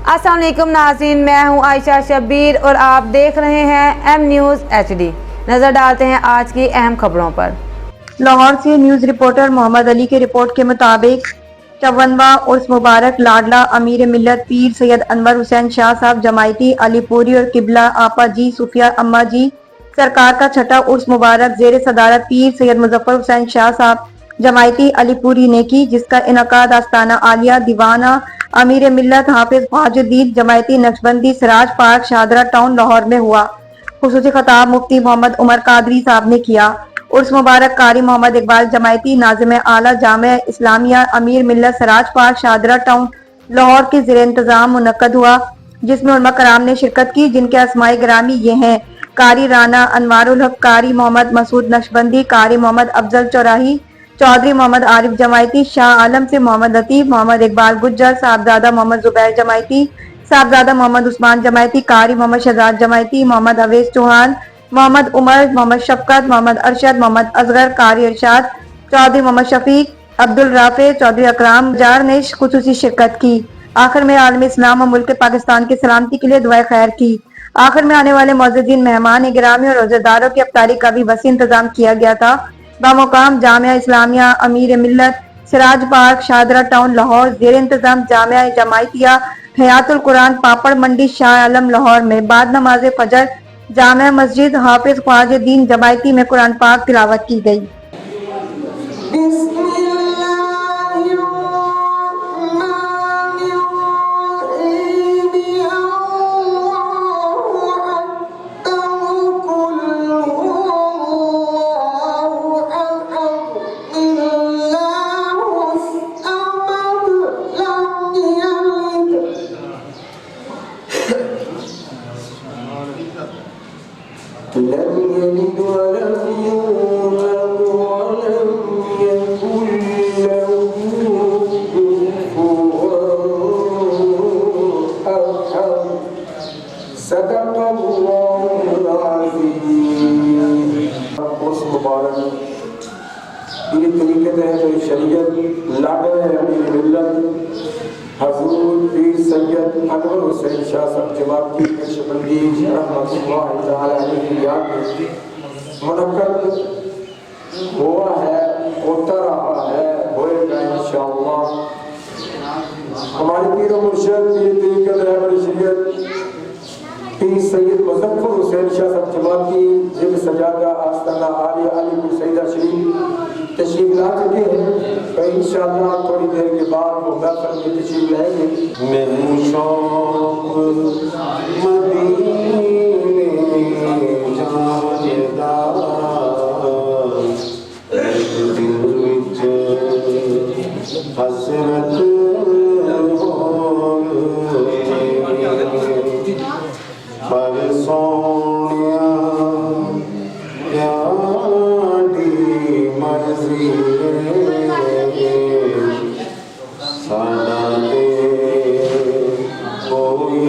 अस्सलाम वालेकुम नाज़रीन, मैं हूं आयशा शब्बीर और आप देख रहे हैं एम न्यूज़ HD। नज़र डालते हैं आज की अहम खबरों पर। लाहौर से न्यूज़ रिपोर्टर मोहम्मद अली की रिपोर्ट के मुताबिक 54वां उर्स मुबारक लाडला अमीर मिल्लत पीर सैयद अनवर हुसैन शाह साहब जमायती अलीपुरी और किबला आपा जी सुफिया अम्मा जी सरकार का छठा उर्स मुबारक जेर सदारत पीर सैयद मुजफ्फर हुसैन शाह साहब जमायती अलीपुरी ने की, जिसका इनकाद आस्ताना आलिया दीवाना अमीर मिल्लत हाफिज ख्वाजुद्दीन जमायती नक्शबंदी सिराज पार्क शाहदरा टाउन लाहौर में हुआ। खुसूसी खताब मुफ्ती मोहम्मद उमर कादरी साहब ने किया। उर्स मुबारक कारी मोहम्मद इकबाल जमायती नाज़िम आला जामिया इस्लामिया अमीर मिल्लत सराज पार्क शाहदरा टाउन लाहौर के ज़ेर इंतज़ाम मुनक्कद हुआ, जिसमें उलमा कराम ने शिरकत की, जिनके अस्माए गिरामी ये हैं कारी राना अनवारुल हक, कारी मोहम्मद मसूद नक्शबंदी, कारी मोहम्मद अफजल चौराही, चौधरी मोहम्मद आरिफ जमायती, शाह आलम से मोहम्मद लतीफ, मोहम्मद इकबाल गुज्जर, साहबजादा मोहम्मद जुबैर जमायती, साहबजादा मोहम्मद उस्मान जमायती, कारी मोहम्मद शहजाद जमायती, मोहम्मद अवेश चौहान, मोहम्मद उमर, मोहम्मद शफकत, मोहम्मद अरशद, मोहम्मद असगर, कारी इरशाद, चौधरी मोहम्मद शफीक, अब्दुल राफे, चौधरी अकराम जार ने खुसूसी शिरकत की। आखिर में आलम इस्लाम और मुल्क पाकिस्तान की सलामती के लिए दुआ खैर की। आखिर में आने वाले मौजूदीन मेहमान गिरामी और रोजेदारों की अफ्तारी का भी वसी इंतजाम किया गया था। बामुकाम जामिया इस्लामिया अमीर मिल्लत सिराज पार्क शाहदरा टाउन लाहौर जेर इंतजाम जामिया जमायतिया हयातुल कुरान पापड़ मंडी शाह आलम लाहौर में बाद नमाज फजर जामिया मस्जिद हाफिज ख्वाजुद्दीन जमायती में कुरान पाक तिलावत की गई। لم يلد ولم يولد ولم يكن له كفوا أحد صدق الله العظيم। उस मुबारक ये तरीके तहत शरीयत लाडे अमीर मिल्लत हजूर पीर सैयद अनवर हुसैन शाह साहब जमाती नक्शबंदी रहमतुल्लाह तआला अलैहि की याद में मुनक्कद हुआ है, होता रहा है, होएगा इंशाअल्लाह। हमारे पीर मुर्शिद ये तरीक़त रहबर शरीयत पीर सैयद मुजफ्फर हुसैन शाह साहब जमाती जिब सजादा आस्ताना आलिया अलीपुर सईदा शरीफ तशरीफ ला चुके हैं। इंशाअल्लाह थोड़ी देर के बाद वो महफिल में तशरीफ लाएंगे। मैं शौक़ मदीने जानेदा दिल विच हसरत पर सोनिया यादी मर्जी सादा दे कोई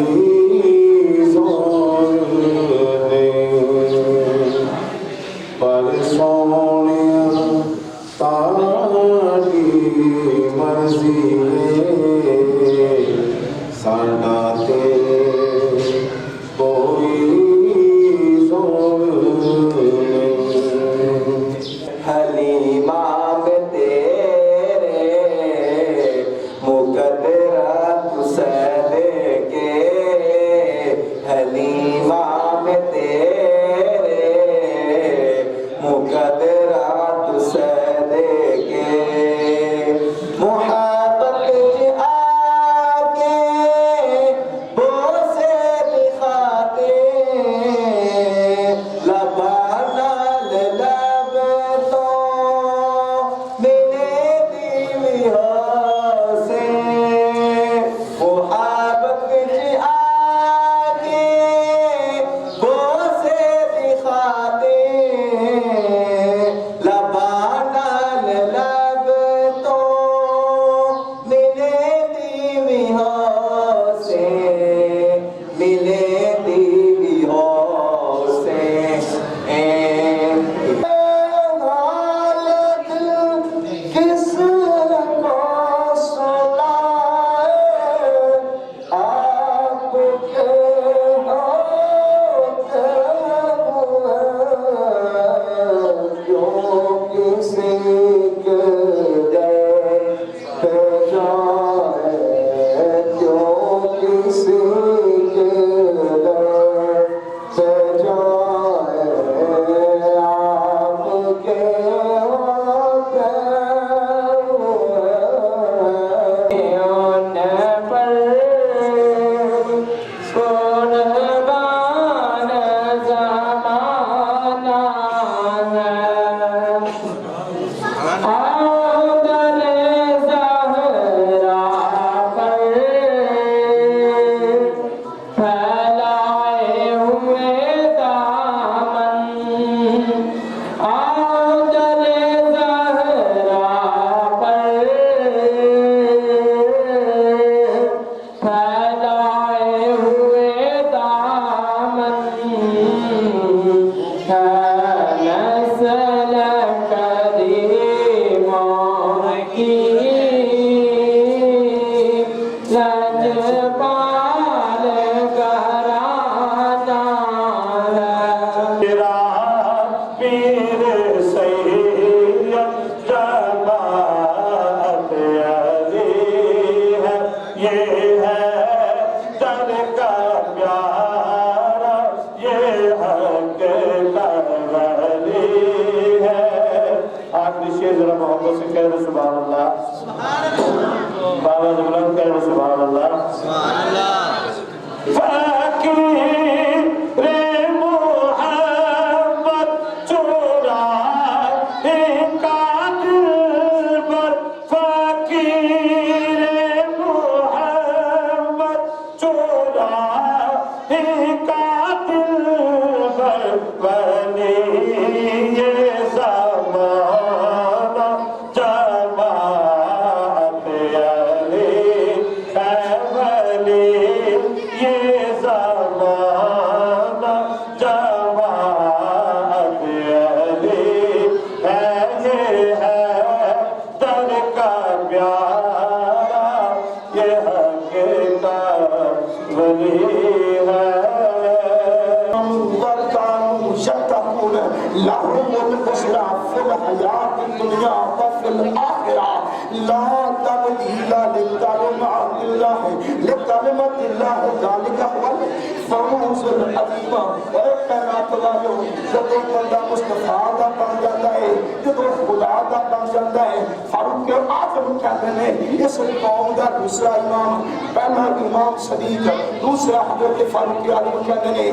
ये है दर का प्यारा, ये हक का वली है। आखिरी शेर जरा मोहब्बत से कह रहे सुभान अल्लाह, बाबा बुलंद कह रहे सुभान अल्लाह। फकीर मोहब्बत चोरा का दिल पर, फकीर मोहब्बत चोरा का दिल पर, बनी ये ज़माना जमात अली है वली, ये ज़माना जमात अली है, ये है दर का प्यारा, ये हकीकत वली है। लहुमुल बुशरा फिल हयात दुनिया व फिल आखिरा, ला तब्दीला लिकलिमातिल्लाह लिकलिमातिल्लाह, ज़ालिका हुवल फौज़ुल अज़ीम। और कायनात वालो, जब बंदा मुस्तफा दा बन जाता है, जब खुदा दा बन जाता है, फारूक आज़म कहते हैं इस कौम का दूसरा इमाम, पहला इमाम सदीक, दूसरा हज़रत फारूक आज़म कहते हैं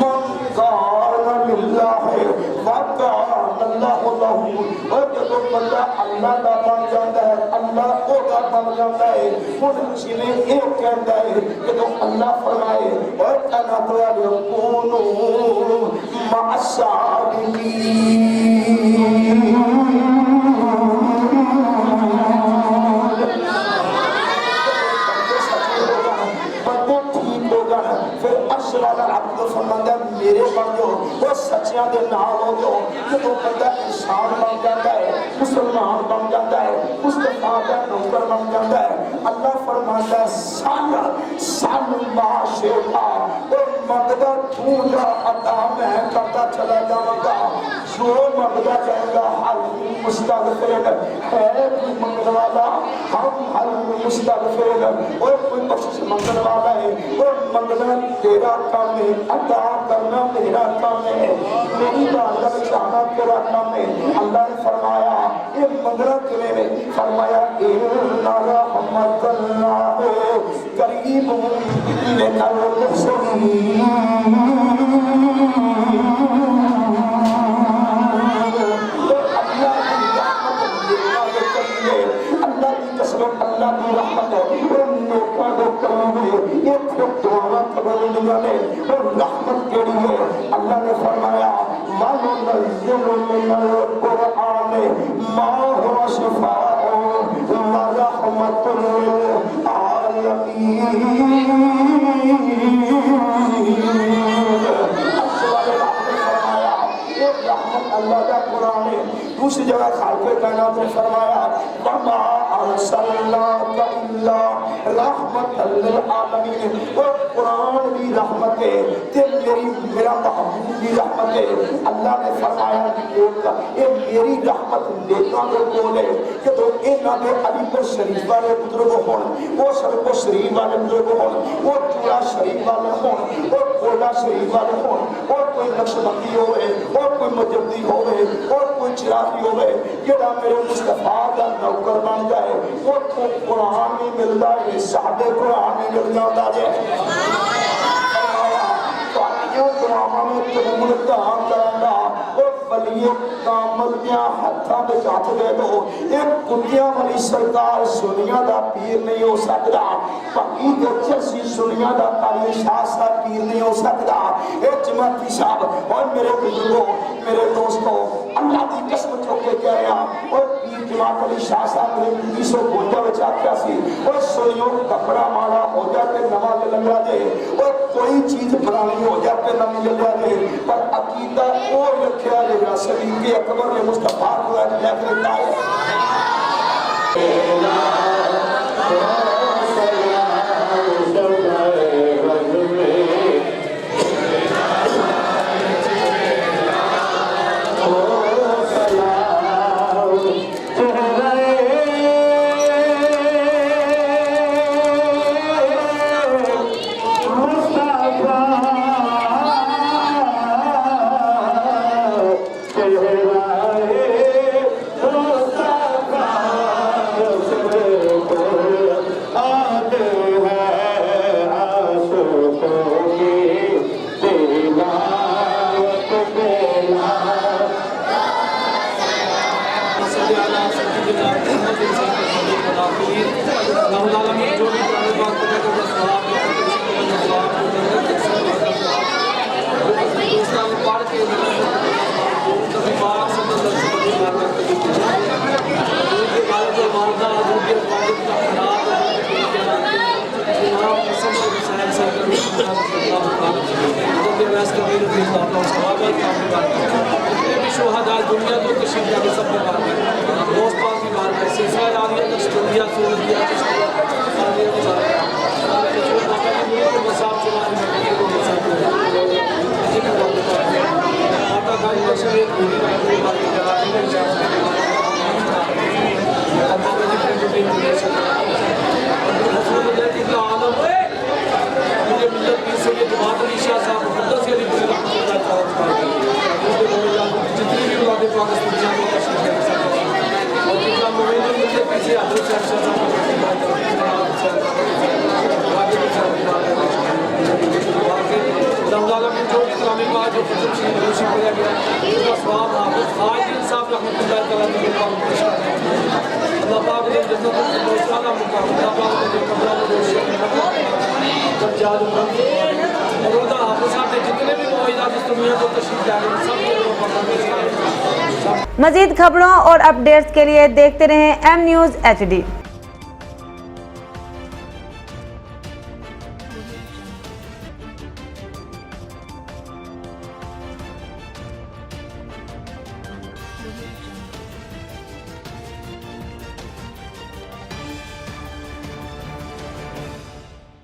मन काना लिल्लाह और जब बंदा अल्लाह का बन जाता है, अल्लाह ओदा बन जाता है, उन जिन्हें एक कहता है कि तो अल्लाह फरमाए और कहना तो कूनू फिर अशराला अब्द फरमाता मेरे बन जाओ, वो सच्चियां दे नाल हो जाओ। जब बंदा इंसान बन जाता है, मुसलमान बन जाता है, मुस्तफा का नौकर बन जाता है, अल्लाह फरमाता है सन सन माशेखा, और मंगदा तू जा अता मैं करता चला जाऊंगा, जो मंगदा जाएगा हल मुस्तगफिर है कोई मंगने वाला, हम हल मुस्तगफिर, और कोई बख्शिश मंगने वाला है, और मंगना तेरा काम है, अता करना मेरा काम है, मेरी बात चाहना तेरा काम है। अल्लाह ने फरमाया ये मंगना तुम्हें में फरमाया इन्ना रहमतुल्लाह करीबुन मिनल मुहसिनीन, अल्लाह की कसम, अल्लाह की रहमत है ये दुआवा कबूलिया ने और रहमत केड़ी है। अल्लाह ने फरमाया वनुनज़्ज़िलु मिनल कुरआन मा हुवा शिफाअ व रहमतुल लिल आलमीन। अल्लाह का कुरान है। दूसरी जगह खालिक़ कायनात ने फरमाया वमा अरसलनाका इल्ला रहमतल लिल आलमीन, वो कुरान भी रहमत है, ते मेरा महबूब भी रहमत है। अल्लाह ने फरमाया ये मेरी रहमत नेकां दे कोल है कि तो इन्हां दे अलीपुर शरीफ वाले बुजुर्ग होण, वो सरको शरीफ वाले बुजुर्ग होण, वो चूड़ा शरीफ वाले होण, वो कोला शरीफ वाले होण, और कोई नक्शबंदी होवे, और कोई मुजद्दी होवे, और कोई चिरागी होवे, जेड़ा मेरे मुस्तफा दा नौकर बन जाए, वो तो कुरान भी मिलदा है, साडे कुरान भी मिल जाता है। दुआवां में कबूल तां करांगा, ओ वलिए कामल दियां हत्थां विच हत्थ दे दो, एक कुत्तियां वाली सरकार सुनिया दा पीर नहीं हो सकदा, भगी ते चरसी सुनिया दा ताली शाह साहब पीर नहीं हो सकदा। ए जमाती साहब और मेरे बुजुर्गों, मेरे दोस्तों, अल्लाह की कसम चुक के कह रहा, और पीर जमात अली शाह साहब ने 1952 में आख्या सी, और सुनियो कपड़ा माड़ा हो जाते नवा ले लगा दे, और कोई चीज पुरानी हो जाते नवी ले लगा दे, पर अकीदा वो रखा रहेगा सदीक़ अकबर ने मुस्तफा को लिख देता है। शोहदा दुनिया तो तशरीफ लाके सब ने बात है दोस्त पाक की बात है सिलसिला जारी है स्टूडियो सूरतिया मसाब चला जितने भी दुनिया को तशरीफ ला रहे सब मजीद खबरों और अपडेट्स के लिए देखते रहें एम न्यूज़ HD।